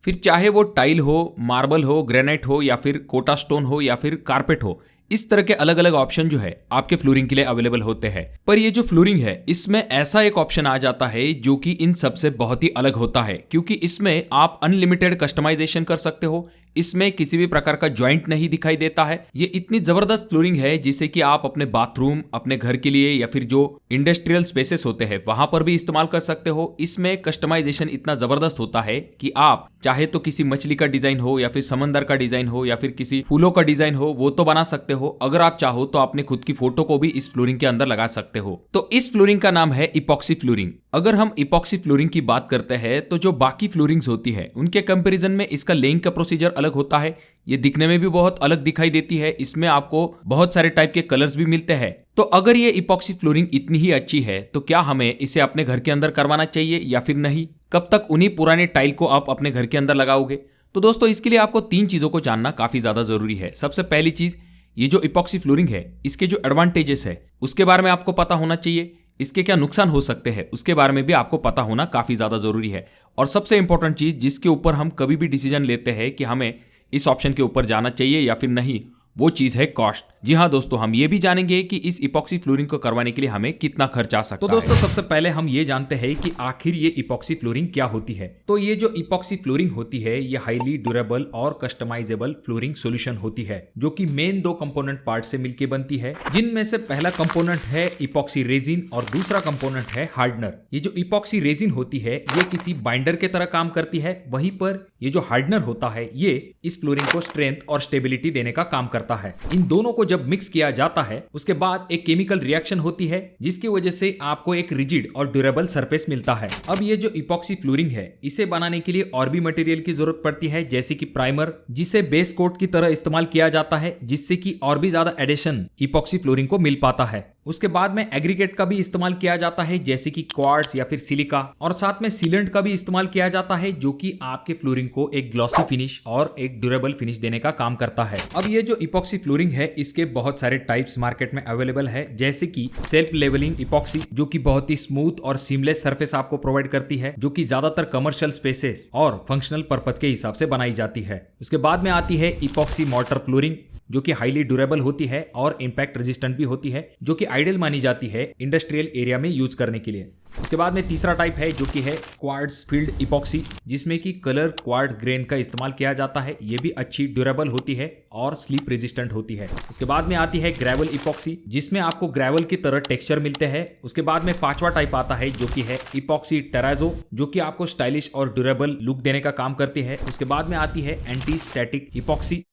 फिर चाहे वो टाइल हो, मार्बल हो, ग्रेनाइट हो या फिर कोटा स्टोन हो या फिर कारपेट हो, इस तरह के अलग अलग ऑप्शन जो है आपके फ्लोरिंग के लिए अवेलेबल होते हैं। पर ये जो फ्लोरिंग है इसमें ऐसा एक ऑप्शन आ जाता है जो कि इन सबसे बहुत ही अलग होता है, क्योंकि इसमें आप अनलिमिटेड कस्टमाइजेशन कर सकते हो। इसमें किसी भी प्रकार का जॉइंट नहीं दिखाई देता है। ये इतनी जबरदस्त फ्लोरिंग है जिसे कि आप अपने बाथरूम, अपने घर के लिए या फिर जो इंडस्ट्रियल स्पेसेस होते हैं वहां पर भी इस्तेमाल कर सकते हो। इसमें कस्टमाइजेशन इतना जबरदस्त होता है कि आप चाहे तो किसी मछली का डिजाइन हो या फिर समंदर का डिजाइन हो या फिर किसी फूलों का डिजाइन हो वो तो बना सकते हो। अगर आप चाहो तो अपने खुद की फोटो को भी इस फ्लोरिंग के अंदर लगा सकते हो। तो इस फ्लोरिंग का नाम है इपॉक्सी फ्लोरिंग। अगर हम इपॉक्सी फ्लोरिंग की बात करते हैं तो जो बाकी फ्लोरिंग्स होती है उनके कंपैरिजन में इसका लेइंग का प्रोसीजर अलग होता है। ये दिखने में भी बहुत अलग दिखाई देती है। इसमें आपको बहुत सारे टाइप के कलर्स भी मिलते हैं। तो अगर ये इपॉक्सी फ्लोरिंग इतनी ही अच्छी है तो क्या हमें इसे अपने घर के अंदर करवाना चाहिए या फिर नहीं? कब तक उन्हीं पुराने टाइल को आप अपने घर के अंदर लगाओगे? तो दोस्तों इसके लिए आपको 3 चीजों को जानना काफी ज्यादा जरूरी है। सबसे पहली चीज, ये जो इपॉक्सी फ्लोरिंग है इसके जो एडवांटेजेस है उसके बारे में आपको पता होना चाहिए। इसके क्या नुकसान हो सकते हैं उसके बारे में भी आपको पता होना काफी ज्यादा जरूरी है। और सबसे इंपॉर्टेंट चीज जिसके ऊपर हम कभी भी डिसीजन लेते हैं कि हमें इस ऑप्शन के ऊपर जाना चाहिए या फिर नहीं, वो चीज है कॉस्ट। जी हाँ दोस्तों, हम ये भी जानेंगे कि इस इपॉक्सी फ्लोरिंग को करवाने के लिए हमें कितना खर्च आ सकता है। तो दोस्तों सबसे पहले हम ये जानते हैं कि आखिर ये इपॉक्सी फ्लोरिंग क्या होती है। तो ये जो इपॉक्सी फ्लोरिंग होती है ये हाईली ड्यूरेबल और कस्टमाइजेबल फ्लोरिंग सॉल्यूशन होती है जो कि मेन 2 कंपोनेंट पार्ट से मिलकर बनती है, जिनमें से पहला कंपोनेंट है इपॉक्सी रेजिन और दूसरा कंपोनेंट है हार्डनर। ये जो इपॉक्सी रेजिन होती है ये किसी बाइंडर के तरह काम करती है, वहीं पर ये जो हार्डनर होता है ये इस फ्लोरिंग को स्ट्रेंथ और स्टेबिलिटी देने का काम करता है। इन दोनों को जब मिक्स किया जाता है उसके बाद एक केमिकल रिएक्शन होती है जिसकी वजह से आपको एक रिजिड और ड्यूरेबल सरफेस मिलता है। अब ये जो इपॉक्सी फ्लोरिंग है इसे बनाने के लिए और भी मटेरियल की जरूरत पड़ती है, जैसे कि प्राइमर, जिसे बेस कोट की तरह इस्तेमाल किया जाता है जिससे कि और भी ज्यादा एडिशन इपॉक्सी फ्लोरिंग को मिल पाता है। उसके बाद में एग्रीगेट का भी इस्तेमाल किया जाता है जैसे कि क्वार्ट्ज या फिर सिलिका, और साथ में सीलेंट का भी इस्तेमाल किया जाता है जो कि आपके फ्लोरिंग को एक ग्लॉसी फिनिश और एक ड्यूरेबल फिनिश देने का काम करता है। अब ये जो इपॉक्सी फ्लोरिंग है इसके बहुत सारे टाइप्स मार्केट में अवेलेबल है, जैसे कि सेल्फ लेवलिंग इपॉक्सी जो कि बहुत ही स्मूथ और सीमलेस सरफेस आपको प्रोवाइड करती है, जो कि ज्यादातर कमर्शियल स्पेसेस और फंक्शनल पर्पज के हिसाब से बनाई जाती है। उसके बाद में आती है इपॉक्सी मॉर्टर फ्लोरिंग जो कि हाईली ड्यूरेबल होती है और इंपैक्ट रेजिस्टेंट भी होती है, जो कि आइडियल मानी जाती है इंडस्ट्रियल एरिया में यूज करने के लिए। उसके बाद में तीसरा टाइप है जो कि है क्वार्ट्ज फील्ड इपॉक्सी, जिसमें कि कलर क्वार्ट्ज ग्रेन का इस्तेमाल किया जाता है। ये भी अच्छी ड्यूरेबल होती है और स्लीप रेजिस्टेंट होती है। उसके बाद में आती है ग्रेवल इपॉक्सी जिसमें आपको ग्रेवल की तरह टेक्सचर मिलते हैं। उसके बाद में 5वां टाइप आता है जो कि है इपॉक्सी टेराजो जो कि आपको स्टाइलिश और ड्यूरेबल लुक देने का काम करती है। उसके बाद में आती है एंटी स्टैटिक इपॉक्सी,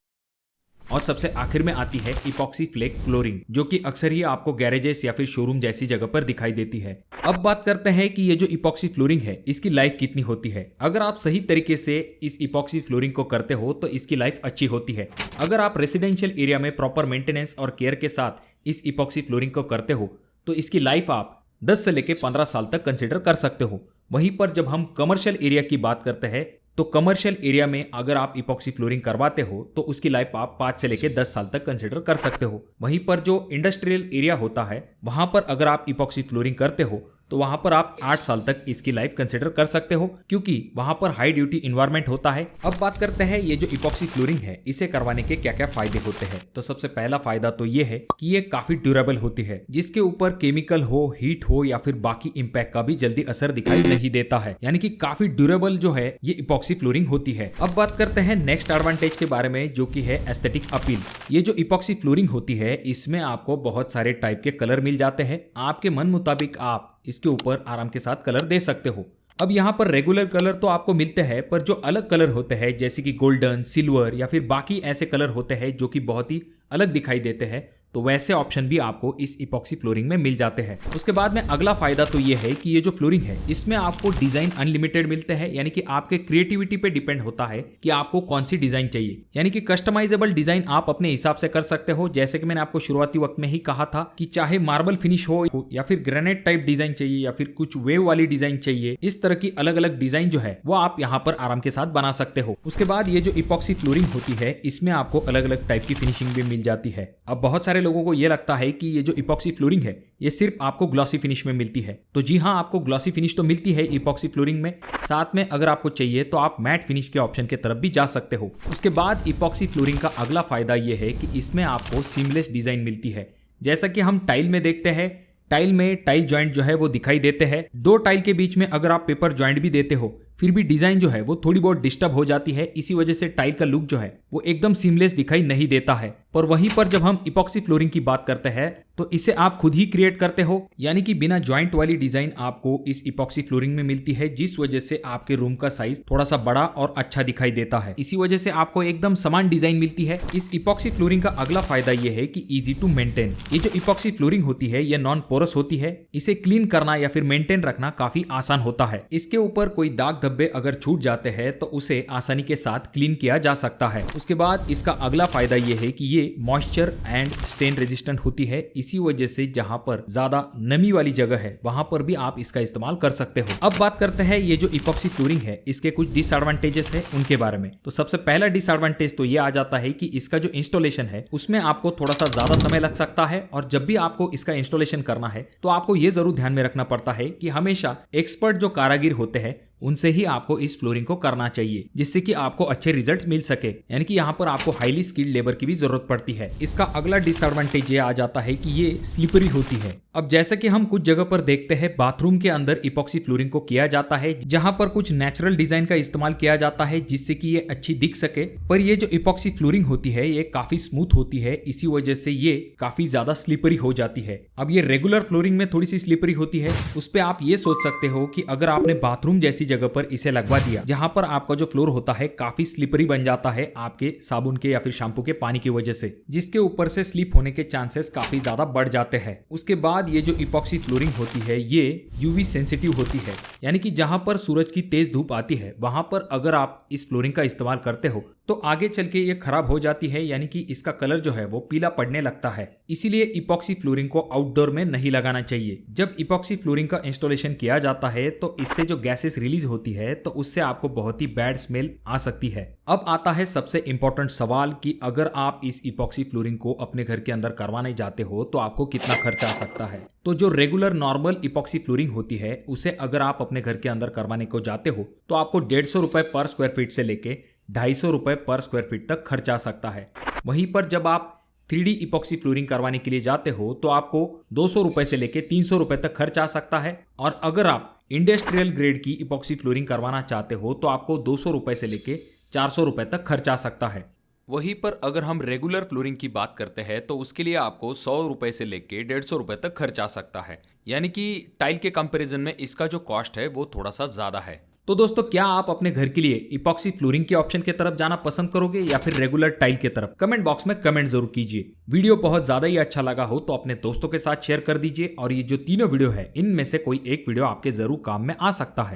और सबसे आखिर में आती है इपॉक्सी फ्लेक फ्लोरिंग जो कि अक्सर ही आपको गैरेजेस या फिर शोरूम जैसी जगह पर दिखाई देती है। अब बात करते हैं कि ये जो इपॉक्सी फ्लोरिंग है इसकी लाइफ कितनी होती है। अगर आप सही तरीके से इस इपॉक्सी फ्लोरिंग को करते हो तो इसकी लाइफ अच्छी होती है। अगर आप रेसिडेंशियल एरिया में प्रॉपर मेंटेनेंस और केयर के साथ इस इपॉक्सी फ्लोरिंग को करते हो तो इसकी लाइफ आप 10 से लेकर 15 साल तक कंसिडर कर सकते हो। वहीं पर जब हम कमर्शियल एरिया की बात करते हैं तो कमर्शियल एरिया में अगर आप इपॉक्सी फ्लोरिंग करवाते हो तो उसकी लाइफ आप 5 से लेकर 10 साल तक कंसिडर कर सकते हो। वहीं पर जो इंडस्ट्रियल एरिया होता है वहां पर अगर आप इपॉक्सी फ्लोरिंग करते हो तो वहां पर आप 8 साल तक इसकी लाइफ कंसिडर कर सकते हो, क्योंकि वहां पर हाई ड्यूटी इन्वायरमेंट होता है। अब बात करते हैं ये जो इपॉक्सी फ्लोरिंग है इसे करवाने के क्या क्या फायदे होते हैं। तो सबसे पहला फायदा तो ये है कि ये काफी ड्यूरेबल होती है, जिसके ऊपर केमिकल हो, हीट हो या फिर बाकी इंपैक्ट का भी जल्दी असर दिखाई नहीं देता है, यानी कि काफी ड्यूरेबल जो है ये इपॉक्सी फ्लोरिंग होती है। अब बात करते हैं नेक्स्ट एडवांटेज के बारे में जो कि है एस्थेटिक अपील। ये जो इपॉक्सी फ्लोरिंग होती है इसमें आपको बहुत सारे टाइप के कलर मिल जाते हैं। आपके मन मुताबिक आप इसके ऊपर आराम के साथ कलर दे सकते हो। अब यहाँ पर रेगुलर कलर तो आपको मिलते हैं, पर जो अलग कलर होते हैं जैसे कि गोल्डन, सिल्वर या फिर बाकी ऐसे कलर होते हैं जो कि बहुत ही अलग दिखाई देते हैं, तो वैसे ऑप्शन भी आपको इस इपॉक्सी फ्लोरिंग में मिल जाते हैं। उसके बाद में अगला फायदा तो ये है कि ये जो फ्लोरिंग है इसमें आपको डिजाइन अनलिमिटेड मिलते हैं, यानी कि आपके क्रिएटिविटी पे डिपेंड होता है कि आपको कौन सी डिजाइन चाहिए, यानी कि कस्टमाइजेबल डिजाइन आप अपने हिसाब से कर सकते हो। जैसे कि मैंने आपको शुरुआती वक्त में ही कहा था कि चाहे मार्बल फिनिश हो या फिर ग्रेनाइट टाइप डिजाइन चाहिए या फिर कुछ वेव वाली डिजाइन चाहिए, इस तरह की अलग अलग डिजाइन जो है वो आप यहाँ पर आराम के साथ बना सकते हो। उसके बाद ये जो इपॉक्सी फ्लोरिंग होती है इसमें आपको अलग अलग टाइप की फिनिशिंग भी मिल जाती है। अब बहुत सारे लोगों को ये लगता है कि ये जो इपॉक्सी फ्लोरिंग है ये सिर्फ आपको ग्लॉसी फिनिश में मिलती है। तो जी हाँ, आपको ग्लॉसी फिनिश तो मिलती है इपॉक्सी फ्लोरिंग में, साथ में अगर आपको चाहिए तो आप मैट फिनिश के ऑप्शन के तरफ भी जा सकते हो। उसके बाद इपॉक्सी फ्लोरिंग का अगला फायदा ये है कि इसमें आपको सीमलेस डिजाइन मिलती है। जैसा कि हम टाइल में देखते हैं, टाइल में टाइल जॉइंट जो है वो दिखाई देते हैं। दो टाइल के बीच में अगर आप पेपर जॉइंट भी देते हो फिर भी डिजाइन जो है वो थोड़ी बहुत डिस्टर्ब हो जाती है। इसी वजह से टाइल का लुक जो है वो एकदम सीमलेस दिखाई नहीं देता है। पर वहीं पर जब हम इपॉक्सी फ्लोरिंग की बात करते हैं तो इसे आप खुद ही क्रिएट करते हो, यानी कि बिना जॉइंट वाली डिजाइन आपको इस इपॉक्सी फ्लोरिंग में मिलती है, जिस वजह से आपके रूम का साइज थोड़ा सा बड़ा और अच्छा दिखाई देता है। इसी वजह से आपको एकदम समान डिजाइन मिलती है। इस इपॉक्सी फ्लोरिंग का अगला फायदा यह है कि इजी टू मेंटेन। ये जो इपॉक्सी फ्लोरिंग होती है ये नॉन पोरस होती है, इसे क्लीन करना या फिर मेंटेन रखना काफी आसान होता है। इसके ऊपर कोई दाग धब्बे अगर छूट जाते हैं तो उसे आसानी के साथ क्लीन किया जा सकता है। उसके बाद इसका अगला फायदा यह है कि ये मॉइस्चर एंड स्टेन रेजिस्टेंट होती है। इसी वजह से जहां पर ज्यादा नमी वाली जगह है वहां पर भी आप इसका इस्तेमाल कर सकते हो। अब बात करते हैं ये जो इपॉक्सी फ्लोरिंग है इसके कुछ डिसएडवांटेजेस है उनके बारे में। तो सबसे पहला डिसएडवांटेज तो ये आ जाता है कि इसका जो इंस्टॉलेशन है उसमें आपको थोड़ा सा ज्यादा समय लग सकता है, और जब भी आपको इसका इंस्टॉलेशन करना है तो आपको ये जरूर ध्यान में रखना पड़ता है कि हमेशा एक्सपर्ट जो कारागिर होते हैं उनसे ही आपको इस फ्लोरिंग को करना चाहिए, जिससे कि आपको अच्छे रिजल्ट्स मिल सके। यानी कि यहाँ पर आपको हाईली स्किल्ड लेबर की भी जरूरत पड़ती है। इसका अगला डिसएडवांटेज ये आ जाता है कि ये स्लिपरी होती है। अब जैसा कि हम कुछ जगह पर देखते हैं बाथरूम के अंदर इपॉक्सी फ्लोरिंग को किया जाता है, जहां पर कुछ नेचुरल डिजाइन का इस्तेमाल किया जाता है जिससे कि ये अच्छी दिख सके। पर ये जो इपॉक्सी फ्लोरिंग होती है ये काफी स्मूथ होती है, इसी वजह से ये काफी ज्यादा स्लिपरी हो जाती है। अब ये रेगुलर फ्लोरिंग में थोड़ी सी स्लिपरी होती है, उस पर आप ये सोच सकते हो कि अगर आपने बाथरूम जैसी जगह पर इसे लगवा दिया जहां पर आपका जो फ्लोर होता है काफी स्लिपरी बन जाता है आपके साबुन के या फिर शैम्पू के पानी की वजह से, जिसके ऊपर से स्लिप होने के चांसेस काफी ज्यादा बढ़ जाते हैं। उसके बाद ये जो इपॉक्सी फ्लोरिंग होती है ये यूवी सेंसिटिव होती है, यानी कि जहां पर सूरज की तेज धूप आती है वहां पर अगर आप इस फ्लोरिंग का इस्तेमाल करते हो तो आगे चल के ये खराब हो जाती है, यानी कि इसका कलर जो है वो पीला पड़ने लगता है। इसीलिए इपॉक्सी फ्लोरिंग को आउटडोर में नहीं लगाना चाहिए। जब इपॉक्सी फ्लोरिंग का इंस्टॉलेशन किया जाता है तो इससे जो गैसेस रिलीज होती है तो उससे आपको बहुत ही बैड स्मेल आ सकती है। अब आता है सबसे इंपॉर्टेंट सवाल कि अगर आप इस इपॉक्सी फ्लोरिंग को अपने घर के अंदर करवाने जाते हो तो आपको कितना खर्चा आ सकता है। तो जो रेगुलर नॉर्मल इपॉक्सी फ्लोरिंग होती है उसे अगर आप अपने घर के अंदर करवाने को जाते हो तो आपको 150 रुपए पर स्क्वायर फीट से लेके 250 रुपए पर स्क्वायर फीट तक खर्च आ सकता है। वहीं पर जब आप 3D इपॉक्सी फ्लोरिंग करवाने के लिए जाते हो तो आपको 200 रुपए से लेके 300 रुपए तक खर्च आ सकता है, और अगर आप इंडस्ट्रियल ग्रेड की इपॉक्सी फ्लोरिंग करवाना चाहते हो तो आपको 200 रुपए से लेके 400 रुपए तक खर्च आ सकता है। वहीं पर अगर हम रेगुलर फ्लोरिंग की बात करते हैं तो उसके लिए आपको 100 रुपए से लेके 150 रुपए तक खर्च आ सकता है, यानी कि टाइल के कंपैरिजन में इसका जो कॉस्ट है वो थोड़ा सा ज्यादा है। तो दोस्तों, क्या आप अपने घर के लिए इपॉक्सी फ्लोरिंग के ऑप्शन की तरफ जाना पसंद करोगे या फिर रेगुलर टाइल की तरफ? कमेंट बॉक्स में कमेंट जरूर कीजिए। वीडियो बहुत ज्यादा ही अच्छा लगा हो तो अपने दोस्तों के साथ शेयर कर दीजिए, और ये जो तीनों वीडियो है इनमें से कोई एक वीडियो आपके जरूर काम में आ सकता है।